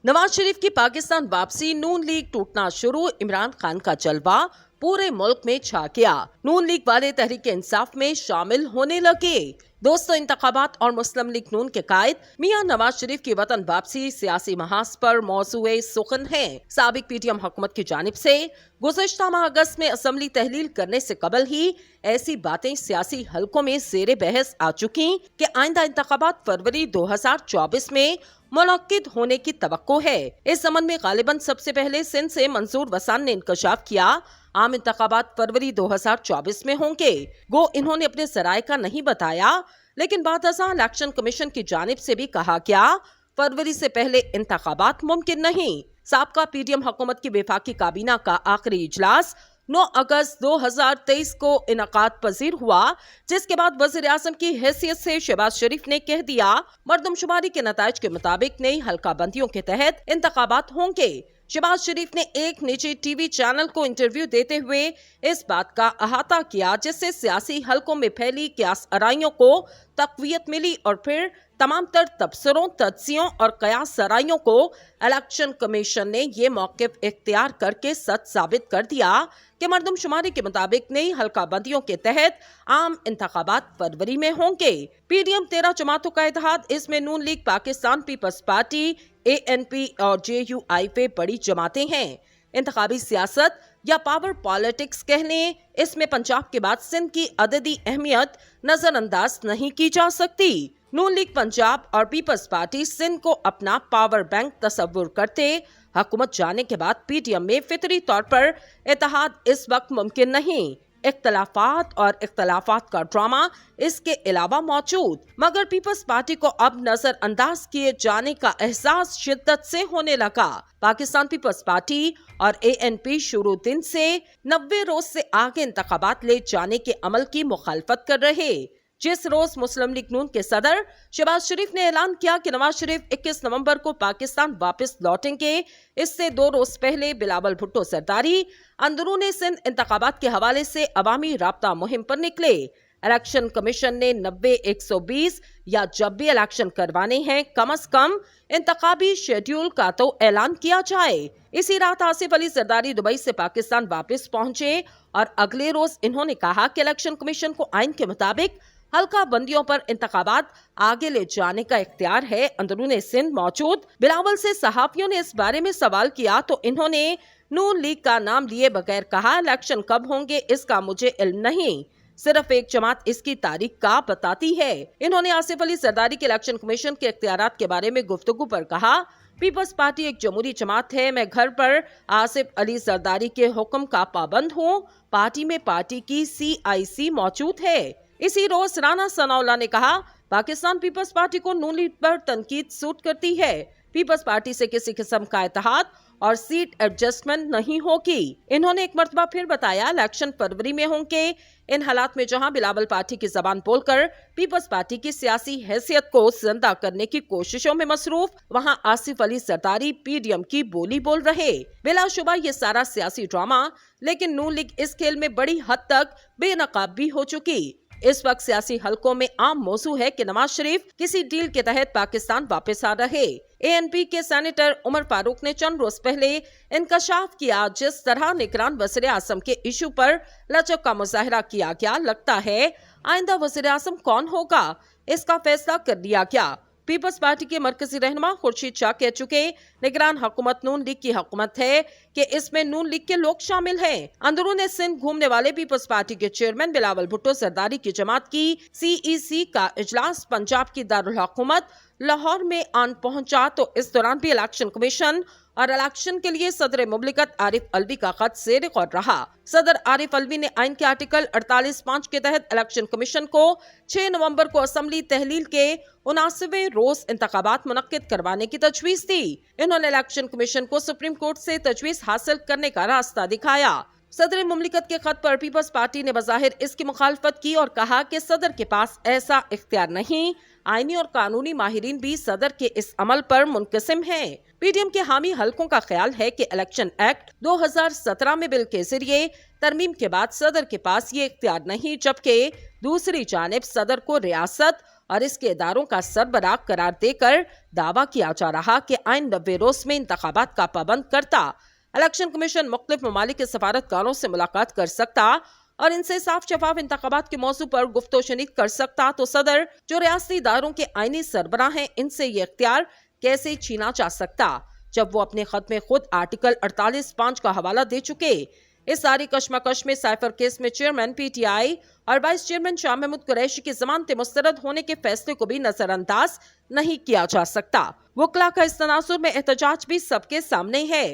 नवाज शरीफ की पाकिस्तान वापसी, नून लीग टूटना शुरू, इमरान खान का जलवा पूरे मुल्क में छा गया। नून लीग वाले तहरीक इंसाफ में शामिल होने लगे। दोस्तों, इंतखाबात और मुस्लिम लीग नून के कायद मियां नवाज शरीफ की वतन वापसी सियासी महाज पर मौजूए सुखन है। साबिक पीटीएम हुकूमत की जानिब से गुज़श्ता माह अगस्त में असम्बली तहलील करने से कबल ही ऐसी बातें सियासी हलकों में ज़ेरे बहस आ चुकी कि आइंदा इंतखाबात फरवरी 2024 में मुनक्किद होने की तवक्को है। इस संबंध में गालिबन सबसे पहले सिंध से मंसूर वसान ने इंकशाफ किया। आम इंतखाबात फरवरी 2024 में होंगे। गो इन्होंने अपने जराये का नहीं बताया, लेकिन बाद इलेक्शन कमीशन की जानिब से भी कहा गया फरवरी से पहले इंतखाबात मुमकिन नहीं। साबका पीडीएम हुकूमत की वफाकी काबीना का आखिरी इजलास 9 अगस्त 2023 को इनकाद पजीर हुआ, जिसके बाद वज़ीर आज़म की हैसियत से शहबाज शरीफ ने कह दिया मरदमशुमारी के नताइज के मुताबिक नई हल्का बंदियों के तहत इंतखाबात होंगे। शहबाज शरीफ ने एक निजी टीवी चैनल को इंटरव्यू देते हुए इस बात का अहाता किया, जिससे सियासी हलकों में फैली क्यास आराइयों को तक़वियत मिली और फिर तमाम तर तबसरों, तज्जियों और कयास आराइयों को इलेक्शन कमीशन ने ये मौक़िफ़ इख्तियार करके सच साबित कर दिया कि मरदमशुमारी के मुताबिक नई हल्का बंदियों के तहत आम इंतखाबात फरवरी में होंगे। पीडीएम 13 जमातों का इत्तेहाद, इसमें Noon league, Pakistan peoples party, ANP और जेयूआईपी बड़ी जमातें हैं। इंतखाबी सियासत या पावर पॉलिटिक्स कह लें, इसमें पंजाब के बाद सिंध की अददी अहमियत नजरअंदाज नहीं की जा सकती। नून लीग पंजाब और पीपल्स पार्टी सिंध को अपना पावर बैंक तस्वुर करते, हुकूमत जाने के बाद पीटीएम में फितरी तौर पर इत्तेहाद इस वक्त मुमकिन नहीं। इख्तलाफात और इख्तलाफात का ड्रामा इसके अलावा मौजूद, मगर पीपल्स पार्टी को अब नजरअंदाज किए जाने का एहसास शिद्दत से होने लगा। पाकिस्तान पीपल्स पार्टी और एएनपी शुरू दिन से 90 रोज से आगे इंतखाबात ले जाने के अमल की मुखालफत कर रहे। जिस रोज मुस्लिम लीग नून के सदर शहबाज शरीफ ने ऐलान किया कि नवाज शरीफ 21 नवंबर को पाकिस्तान वापस लौटेंगे, इससे 2 रोज पहले बिलावल भुट्टो सरदारी अंदरूनी सिंध इंतखाबात के हवाले से अवामी राब्ता मुहिम पर निकले। इलेक्शन कमीशन ने 90-120 या जब भी इलेक्शन करवाने हैं, कम से कम इंतखाबी शेड्यूल का तो ऐलान किया जाए। इसी रात आसिफ अली जरदारी दुबई से पाकिस्तान वापस पहुंचे और अगले रोज इन्होंने कहा कि इलेक्शन कमीशन को आइन के मुताबिक हल्का बंदियों पर इंतखाबात आगे ले जाने का इख्तियार है। अंदरूनी सिंध मौजूद बिलावल से सहाफियों ने इस बारे में सवाल किया तो इन्होंने नून लीग का नाम लिए बगैर कहा, इलेक्शन कब होंगे इसका मुझे इल्म नहीं, सिर्फ एक जमात इसकी तारीख का बताती है। इन्होंने आसिफ अली जरदारी के इलेक्शन कमीशन के इख्तियारात के बारे में गुफ्तगू पर कहा, पीपल्स पार्टी एक जमहूरी जमात है, मैं घर पर आसिफ अली जरदारी के हुक्म का पाबंद हूँ। पार्टी में पार्टी की CIC मौजूद है। इसी रोज राना सनाउल्लाह ने कहा, पाकिस्तान पीपल्स पार्टी को नून लीग पर तनकीद सूट करती है। पीपल्स पार्टी से किसी किस्म का इत्तेहाद और सीट एडजस्टमेंट नहीं होगी। इन्होंने एक मर्तबा फिर बताया, इलेक्शन फरवरी में होंगे। इन हालात में जहां बिलावल पार्टी की जबान बोलकर पीपल्स पार्टी की सियासी हैसियत को जिंदा करने की कोशिशों में मसरूफ, वहां आसिफ अली जरदारी पीडीएम की बोली बोल रहे। बिलाशुबा ये सारा सियासी ड्रामा, लेकिन नून लीग इस खेल में बड़ी हद तक बेनकाब भी हो चुकी। इस वक्त सियासी हलकों में आम मौजू है कि नवाज शरीफ किसी डील के तहत पाकिस्तान वापस आ रहे। एएनपी के सेनेटर उमर फारूक ने चंद रोज पहले इंकशाफ किया, जिस तरह निगरान वज़ीर आज़म के इशू पर लचक का मुजाहरा किया गया, लगता है आइंदा वज़ीर आज़म कौन होगा इसका फैसला कर लिया गया। पीपल्स पार्टी के मरकजी रहनुमा खुर्शीद शाह कह चुके, निगरान हुकूमत नून लीग की हुकूमत है कि इसमें नून लीग के लोग शामिल हैं। अंदरूनी सिंध घूमने वाले पीपल्स पार्टी के चेयरमैन बिलावल भुट्टो सरदारी की जमात की CEC का इजलास पंजाब की दारुल हुकूमत लाहौर में आन पहुंचा, तो इस दौरान भी इलेक्शन कमीशन और इलेक्शन के लिए सदर मुमलिकत आरिफ अलवी का खत ज़ेर गौर रहा। सदर आरिफ अलवी ने आइन के आर्टिकल 48(5) के तहत इलेक्शन कमीशन को 6 नवंबर को असम्बली तहलील के 79वें रोज इंतखाबात मुनक्किद करवाने की तजवीज़ दी। इन्होंने इलेक्शन कमीशन को सुप्रीम कोर्ट से तजवीज़ हासिल करने का रास्ता दिखाया। सदर मुमलिकत के खत पर पीपल्स पार्टी ने बज़ाहिर इसकी मुखालफत की और कहा कि सदर के पास ऐसा इख्तियार नहीं। आईनी और कानूनी माहिरीन भी सदर के इस अमल पर मुनक़सिम हैं। पीडीएम के हामी हलकों का ख्याल है कि इलेक्शन एक्ट 2017 में बिल के जरिए तरमीम के बाद सदर के पास ये इख्तियार नहीं, जबकि दूसरी जानिब सदर को रियासत और इसके इदारों का सरबराह करार देकर दावा किया जा रहा कि आइन 90 रोज में इंतखाबात का पाबंद करता। इलेक्शन कमीशन मुख्तलिफ ममालिक के सफारतकारों से मुलाकात कर सकता और इनसे साफ शफाफ इंतखाबात के मौजू पर गुफ्तगू कर सकता, तो सदर जो रियासती इदारों के आईनी सरबराह हैं, इनसे ये इख्तियार कैसे छीना जा सकता जब वो अपने खत में खुद आर्टिकल 48(5) का हवाला दे चुके। इस सारी कशमकश में साइफर केस में चेयरमैन PTI और वाइस चेयरमैन शाह महमूद कुरैशी की जमानत मुस्तरद होने के फैसले को भी नजरअंदाज नहीं किया जा सकता। वकला का इस तनाजुर में एहतजाज भी सबके सामने है।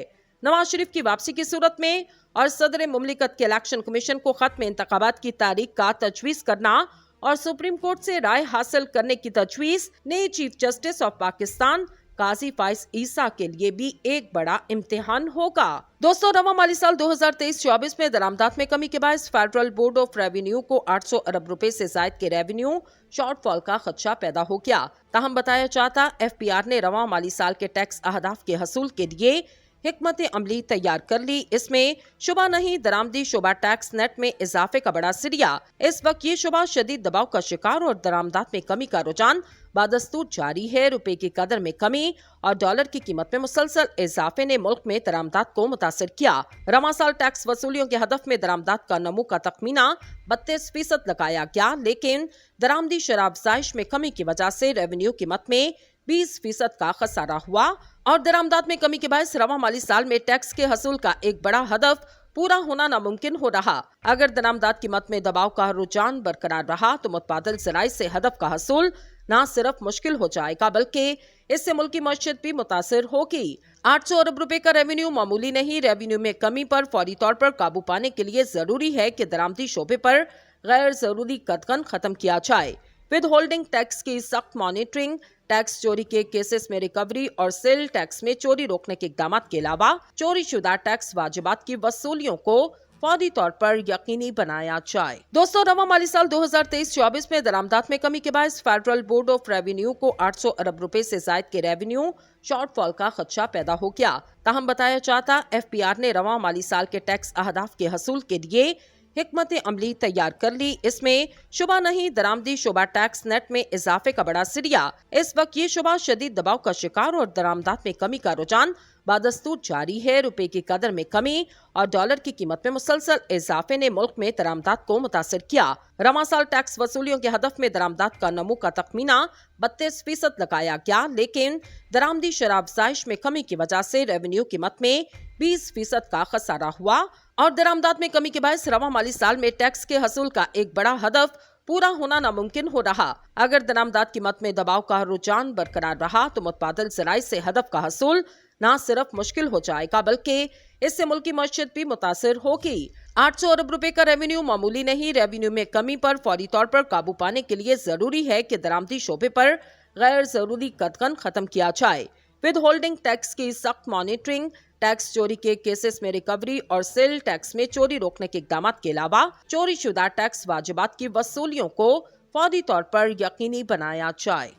नवाज शरीफ की वापसी की सूरत में और सदर मुमलिकत के इलेक्शन कमीशन को खत में इंतखाबात की तारीख का तजवीज करना और सुप्रीम कोर्ट से राय हासिल करने की तजवीज नए चीफ जस्टिस ऑफ पाकिस्तान काजी फाइज ईसा के लिए भी एक बड़ा इम्तिहान होगा। दोस्तों, रवा माली साल 2023-24 में दरामदात में कमी के बायस फेडरल बोर्ड ऑफ रेवेन्यू को 800 अरब रुपए से जायद के रेवेन्यू शॉर्टफॉल का खदशा पैदा हो गया। ताहम बताया जाता FPR ने रवा माली साल के टैक्स अहदाफ के हसूल के लिए हिकमत अमली तैयार कर ली। इसमें शुबा नहीं दरामदी शुबा टैक्स नेट में इजाफे का बड़ा सिरिया। इस वक्त ये शुबा शदीद दबाव का शिकार और दरामदात में कमी का रुझान बादस्तूर जारी है। रुपए की कदर में कमी और डॉलर की कीमत में मुसलसल इजाफे ने मुल्क में दरामदात को मुतासिर किया। रवा साल टैक्स वसूलियों के हदफ में दरामदात का नमू का तखमीना 32% लगाया गया, लेकिन दरामदी शराब जायश में कमी की वजह से रेवेन्यू कीमत में 20% का खसारा हुआ और दरामदात में कमी के बायस रवा माली साल में टैक्स के हसूल का एक बड़ा हदफ पूरा होना नामुमकिन हो रहा। अगर दरामदात कीमत में दबाव का रुझान बरकरार रहा तो मुतबादिल ज़राए से हदफ का हसूल न सिर्फ मुश्किल हो जाएगा बल्कि इससे मुल्की मईशत भी मुतासिर होगी। 800 अरब रुपए का रेवेन्यू मामूली नहीं। रेवेन्यू में कमी पर फौरी तौर पर काबू पाने के लिए जरूरी है कि दरामदी शोबे पर गैर जरूरी कदगन खत्म किया जाए। विद होल्डिंग टैक्स की सख्त मॉनिटरिंग, टैक्स चोरी के केसेस में रिकवरी और सेल टैक्स में चोरी रोकने के इक़दाम के अलावा चोरी शुदा टैक्स वाजिबात की वसूलियों को फौरी तौर पर यकीनी बनाया जाए। दोस्तों, रवा माली साल 2023-24 में दरामदात में कमी के बायस फेडरल बोर्ड ऑफ रेवेन्यू को 800 अरब रुपए से जायद के रेवेन्यू शॉर्टफॉल का खदशा पैदा हो गया। ताहम बताया जाता FPR ने रवा माली साल के टैक्स अहदाफ के हसूल के लिए हिकमत अमली तैयार कर ली। इसमें शुबा नहीं दरामदी शुबा टैक्स नेट में इजाफे का बड़ा सिरिया। इस वक्त ये शुबा शदीद दबाव का शिकार और दरामदात में कमी का रुझान बादस्तूर जारी है। रुपए की कदर में कमी और डॉलर की कीमत में मुसलसल इजाफे ने मुल्क में दरामदात को मुतासिर किया। रवा साल टैक्स वसूलियों के हदफ में दरामदात का नमू का तखमीना 32% लगाया गया, लेकिन दरामदी शराब जायश में कमी की वजह से रेवेन्यू कीमत में 20% का खसारा हुआ और दरामदात में कमी के बायस रवा माली साल में टैक्स के हसूल का एक बड़ा हदफ पूरा होना नामुमकिन हो रहा। अगर दरामदात कीमत में दबाव का रुझान बरकरार रहा तो मुतबादिल ज़राए से हदफ का हसूल न सिर्फ मुश्किल हो जाएगा बल्कि इससे मुल्की मईशत भी मुतासिर होगी। 800 अरब रुपए का रेवेन्यू मामूली नहीं। रेवेन्यू में कमी पर फौरी तौर पर काबू पाने के लिए जरूरी है कि दरामदी शोबे पर गैर जरूरी कदगन खत्म किया जाए। विद होल्डिंग टैक्स की सख्त मॉनिटरिंग, टैक्स चोरी के केसेस में रिकवरी और सेल टैक्स में चोरी रोकने के इक़दाम के अलावा चोरी शुदा टैक्स वाजिबात की वसूलियों को फौरी तौर पर यकीनी बनाया जाए।